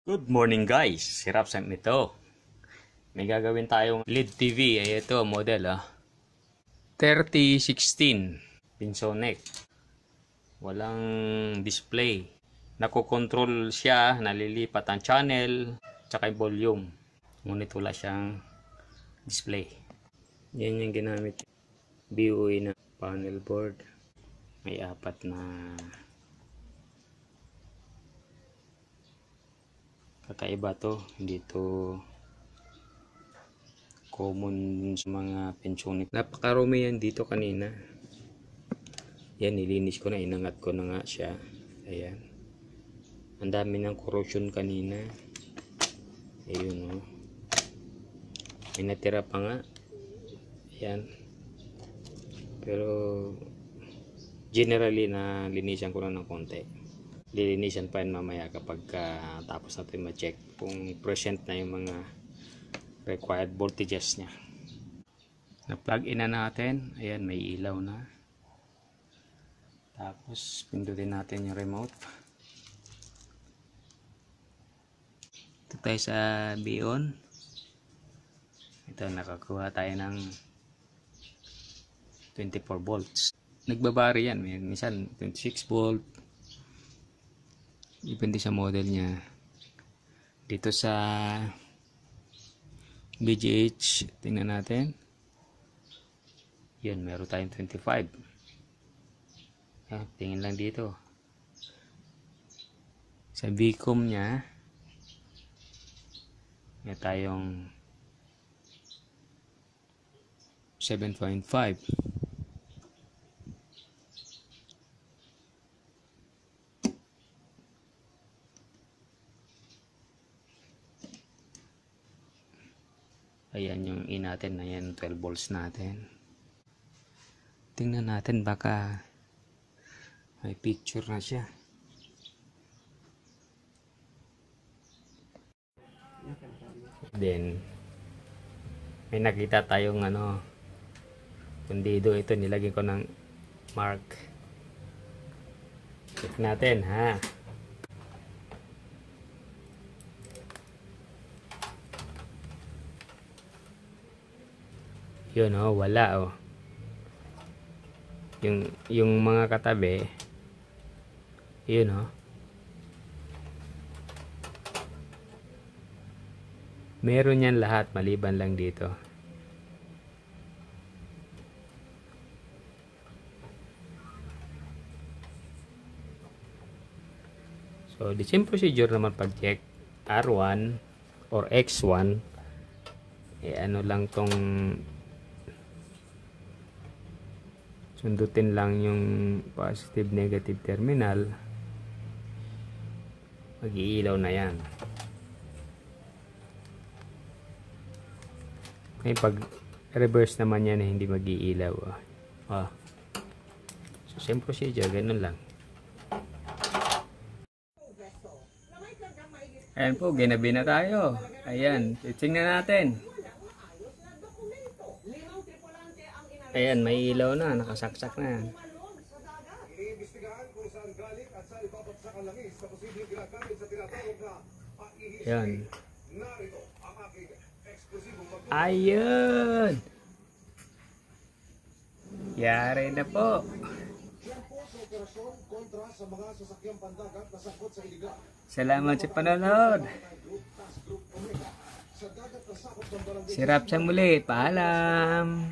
Good morning guys, si Rapsam ito. May gagawin tayong LED TV. Ay ito, model 3016 Pinsoneck. Walang display. Nakokontrol siya, nalilipat ang channel, tsaka yung volume. Ngunit wala siyang display. Yan yung ginamit. BOE na panel board. May apat na kakaiba to, hindi to common sa mga Pinsoneck. Napakarumi yan dito kanina. Yan, nilinis ko na, inangat ko na nga siya. Ayan. Ang dami ng corrosion kanina. Ayun o. May natira pa nga. Ayan. Pero generally na linisan ko na ng konti. Lilinisan pa yan mamaya kapag tapos natin ma-check kung present na yung mga required voltages nya. Na-plug in na natin. Ayan, may ilaw na. Tapos pindutin natin yung remote. Ito tayo sa B-on. Ito, nakakuha tayo ng 24 volts. Nagbabari yan. Minsan 26 volt. Depende sa model niya. Dito sa BGH, tingnan natin. Yun, meron tayong 25. Tingin lang dito. Sa Vcom niya, may tayong 7.5. Ayan yung in natin na yan, 12 volts natin. Tingnan natin baka may picture na siya. Then may nakita tayong pundido. Ito nilagay ko ng mark. Check natin ha. Yun wala yung mga katabi, yun meron yan lahat maliban lang dito. So the same procedure naman pag check R1 or X1, ano lang tong sundutin lang yung positive negative terminal, mag-iilaw na yan. Okay, pag reverse naman yan hindi mag-iilaw. So same procedure, ganun lang. Ayan po, ginabi na tayo. Ayan, tingnan natin. Ayan, may ilaw na, nakasaksak na. Ayan. Ayun! Yari na po. Salamat sa panonood. Si Rapsam muli, paalam.